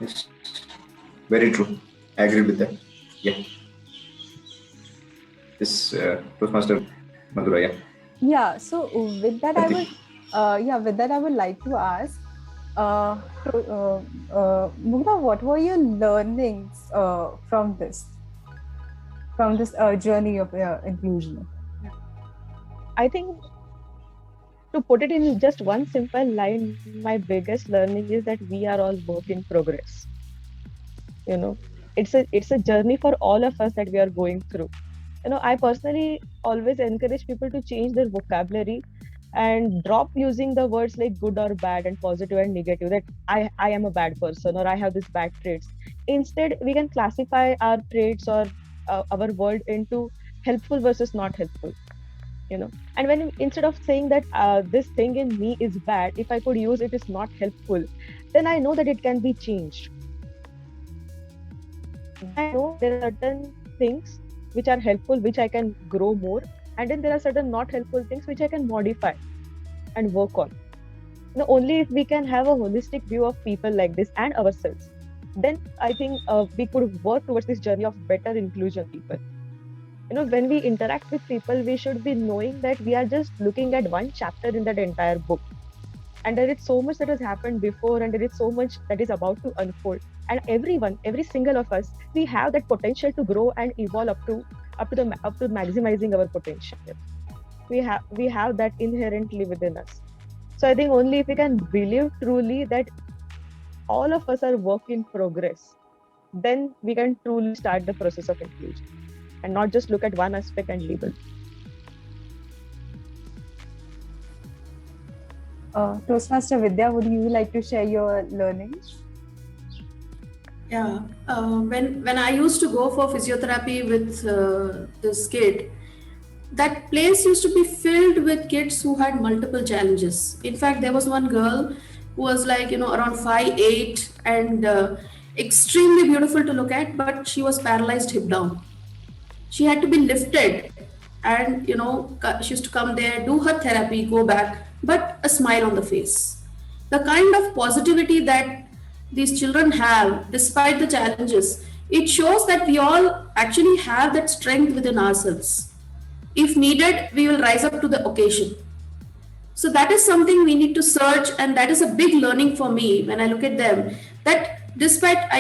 Yes. Very true. I agree with that. Yeah. This Toastmaster Madhura. Yeah. Yeah, so with that, I think. with that, I would like to ask, Mugdha, what were your learnings from this journey of inclusion? I think to put it in just one simple line, my biggest learning is that we are all work in progress. You know, it's a journey for all of us that we are going through. I personally always encourage people to change their vocabulary and drop using the words like good or bad and positive and negative, that I am a bad person or I have this bad traits. Instead, we can classify our traits or our world into helpful versus not helpful. And when instead of saying that this thing in me is bad, if I could use it is not helpful, then I know that it can be changed. Then I know there are certain things which are helpful, which I can grow more, and then there are certain not helpful things which I can modify and work on. Only if we can have a holistic view of people like this and ourselves, then I think we could work towards this journey of better inclusion people. When we interact with people, we should be knowing that we are just looking at one chapter in that entire book, and there is so much that has happened before, and there is so much that is about to unfold. And every single of us, we have that potential to grow and evolve up to maximizing our potential. We have that inherently within us. So I think only if we can believe truly that all of us are work in progress, then we can truly start the process of inclusion and not just look at one aspect and label. Toastmaster Vidya, would you like to share your learnings? Yeah, when I used to go for physiotherapy with this kid, that place used to be filled with kids who had multiple challenges. In fact, there was one girl who was like around 5'8" and extremely beautiful to look at, but she was paralyzed hip down. She had to be lifted, and she used to come there, do her therapy, go back, but a smile on the face. The kind of positivity that these children have despite the challenges, it shows that we all actually have that strength within ourselves. If needed, we will rise up to the occasion. So that is something we need to search, and that is a big learning for me when I look at them. That despite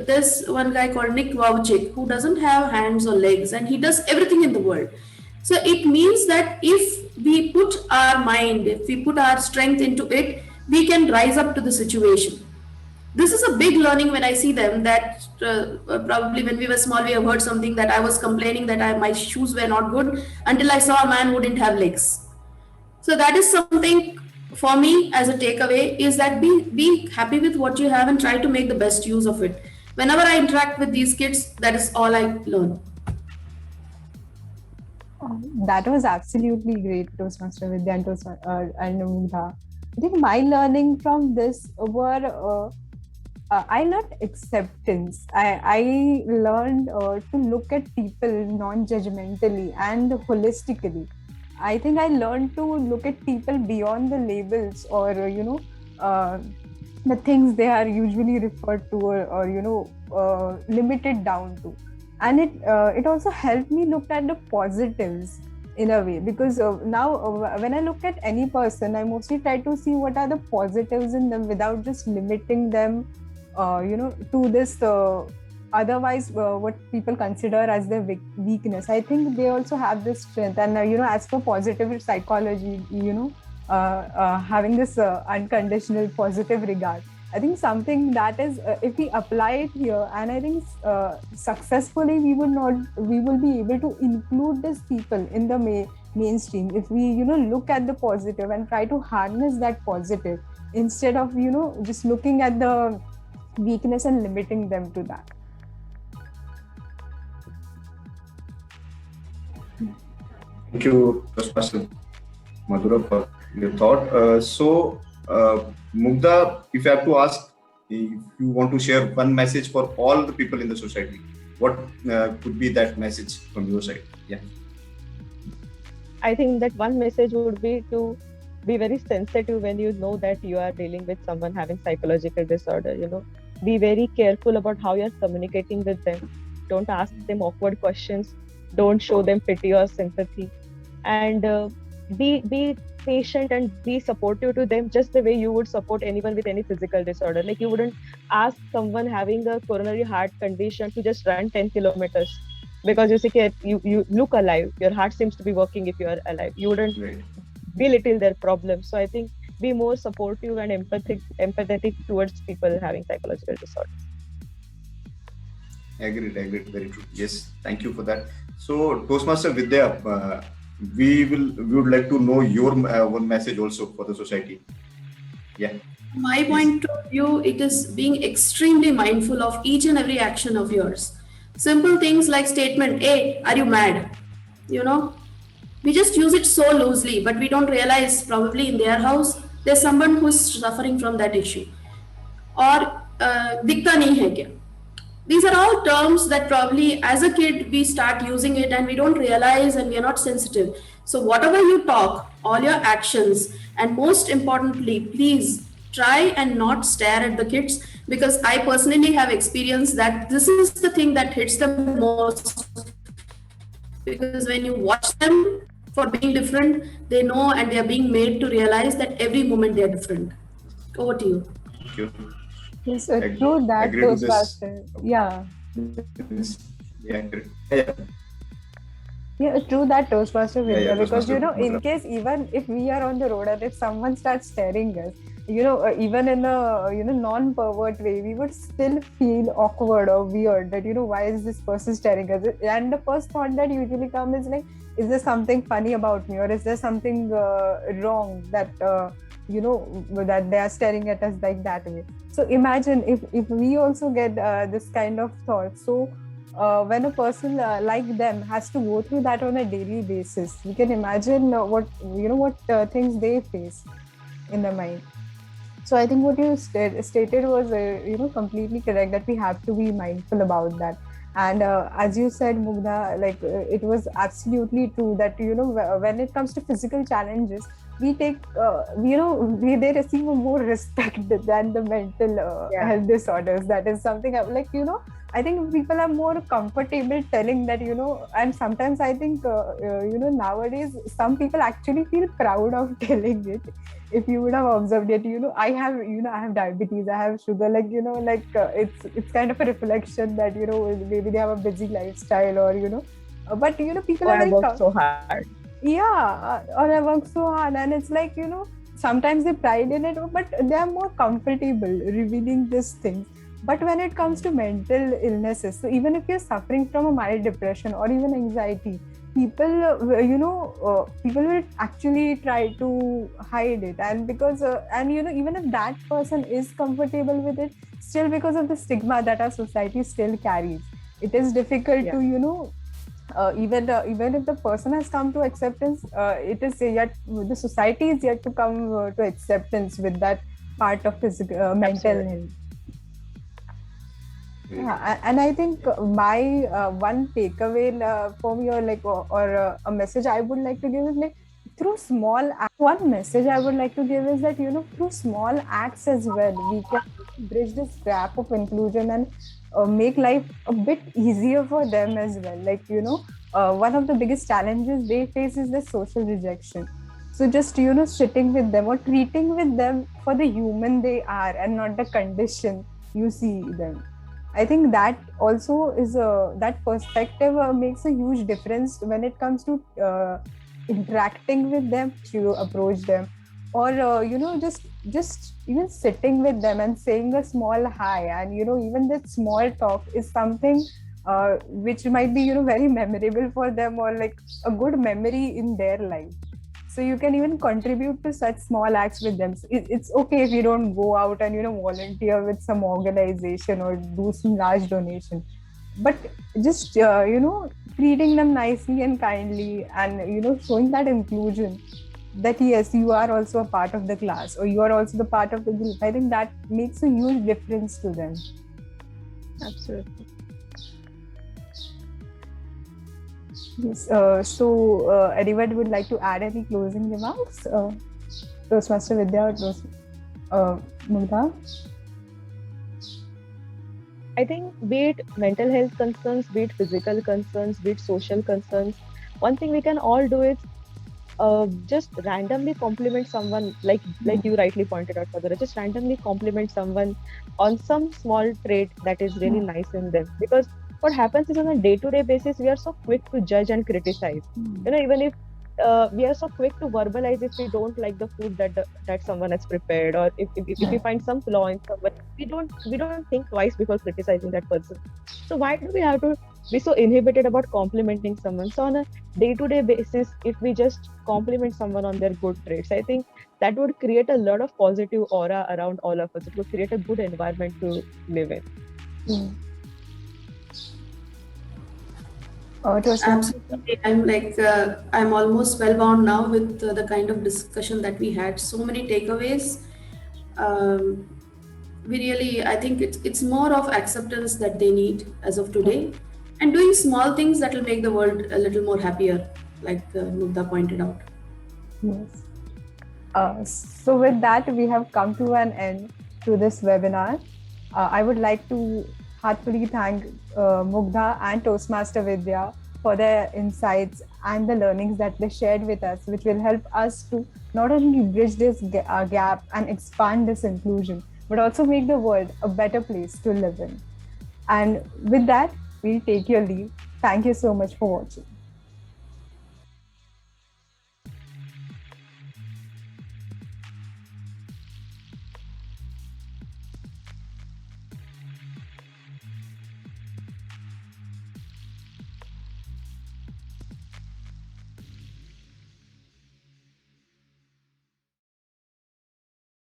there's one guy called Nick Vujicic who doesn't have hands or legs, and he does everything in the world. So it means that if we put our mind, if we put our strength into it, we can rise up to the situation. This is a big learning when I see them, that probably when we were small we have heard something, that I was complaining that my shoes were not good until I saw a man who didn't have legs. So that is something for me as a takeaway, is that be happy with what you have and try to make the best use of it. Whenever I interact with these kids, that is all I learn. That was absolutely great, Toastmaster Vidya and Mugdha. I think my learning from this were I learned acceptance. I learned to look at people non-judgmentally and holistically. I think I learned to look at people beyond the labels or the things they are usually referred to or limited down to. And it also helped me look at the positives in a way, because now when I look at any person, I mostly try to see what are the positives in them without just limiting them to this otherwise what people consider as their weakness. I think they also have this strength, and as per positive psychology, having this unconditional positive regard, I think something that is if we apply it here, and I think successfully we will be able to include these people in the mainstream if we look at the positive and try to harness that positive instead of just looking at the weakness and limiting them to that. Thank you, Toastmaster Madhura, for your thought. Mugdha, if you have to ask, if you want to share one message for all the people in the society, what could be that message from your side? Yeah. I think that one message would be to be very sensitive when you know that you are dealing with someone having psychological disorder. Be very careful about how you're communicating with them. Don't ask them awkward questions. Don't show them pity or sympathy. And be patient and be supportive to them, just the way you would support anyone with any physical disorder. Like, you wouldn't ask someone having a coronary heart condition to just run 10 kilometers because you say, "Okay, you look alive, your heart seems to be working if you are alive." You wouldn't Right. belittle their problems. So I think be more supportive and empathetic towards people having psychological disorders. Agreed, very true. Yes, thank you for that. So, Toastmaster Vidya, we would like to know your one message also for the society. Yeah. My point of view, it is being extremely mindful of each and every action of yours. Simple things like statement, "Hey, are you mad?" You know, we just use it so loosely, but we don't realize probably in their house there's someone who's suffering from that issue. Or दिखता नहीं है क्या? These are all terms that probably as a kid we start using it and we don't realize and we are not sensitive. So whatever you talk, all your actions, and most importantly, please try and not stare at the kids, because I personally have experienced that this is the thing that hits them most, because when you watch them for being different, they know and they are being made to realize that every moment they are different. Over to you. Thank you. Yes, Ag- true that, agree to this. Toastmaster. Yeah. Yes. Yeah, agree. Yeah. Yeah, true that, Toastmaster Vidya, yeah, because Toastmaster in Mudra. case even if we are on the road and if someone starts staring us, even in a non-pervert way, we would still feel awkward or weird that why is this person staring us? And the first thought that usually comes is like, is there something funny about me, or is there something wrong that that they are staring at us like that way? So imagine if we also get this kind of thought. So when a person like them has to go through that on a daily basis, we can imagine what things they face in their mind. So I think what you stated was completely correct, that we have to be mindful about that. And as you said, Mugdha, like it was absolutely true that when it comes to physical challenges, we take they receive more respect than the mental health disorders. That is something I think people are more comfortable telling that, and sometimes I think, nowadays, some people actually feel proud of telling it. If you would have observed it, I have diabetes, I have sugar, it's kind of a reflection that, maybe they have a busy lifestyle, or, but, people Or are I very work so hard. yeah, or I work so hard, and it's like, sometimes they pride in it, but they are more comfortable revealing these things. But when it comes to mental illnesses, so even if you're suffering from a mild depression or even anxiety, people people will actually try to hide it, and because even if that person is comfortable with it, still because of the stigma that our society still carries, it is difficult to even if the person has come to acceptance, it is yet the society is yet to come to acceptance with that part of physical mental health. Yeah, and I think my one takeaway for me, or a message I would like to give is like, through small one message I would like to give is that through small acts as well, we can bridge this gap of inclusion and make life a bit easier for them as well. Like one of the biggest challenges they face is the social rejection. So just sitting with them or treating with them for the human they are and not the condition you see them. I think that also is that perspective makes a huge difference when it comes to interacting with them, to approach them, or just even sitting with them and saying a small hi, and even that small talk is something which might be very memorable for them, or like a good memory in their life. So you can even contribute to such small acts with them. So it's okay if you don't go out and volunteer with some organization or do some large donation, but just treating them nicely and kindly, and showing that inclusion, that yes, you are also a part of the class, or you are also the part of the group. I think that makes a huge difference to them. Absolutely. Yes. Anyone would like to add any closing remarks? Toastmaster Vidya or Mugdha? I think be it mental health concerns, be it physical concerns, be it social concerns, one thing we can all do is just randomly compliment someone, like you rightly pointed out, Madhura, just randomly compliment someone on some small trait that is really nice in them. Because what happens is on a day-to-day basis, we are so quick to judge and criticize. Even if we are so quick to verbalize if we don't like the food that someone has prepared, or if we find some flaw in someone, we don't think twice before criticizing that person. So why do we have to be so inhibited about complimenting someone? So on a day-to-day basis, if we just compliment someone on their good traits, I think that would create a lot of positive aura around all of us. It would create a good environment to live in. Absolutely. I'm almost spellbound now with the kind of discussion that we had. So many takeaways. Um, I think it's more of acceptance that they need as of today, and doing small things that will make the world a little more happier, like Mugdha pointed out. Yes. So with that, we have come to an end to this webinar. I would like to heartfully thank Mugdha and Toastmaster Vidya for their insights and the learnings that they shared with us, which will help us to not only bridge this gap and expand this inclusion, but also make the world a better place to live in. And with that, we take your leave. Thank you so much for watching.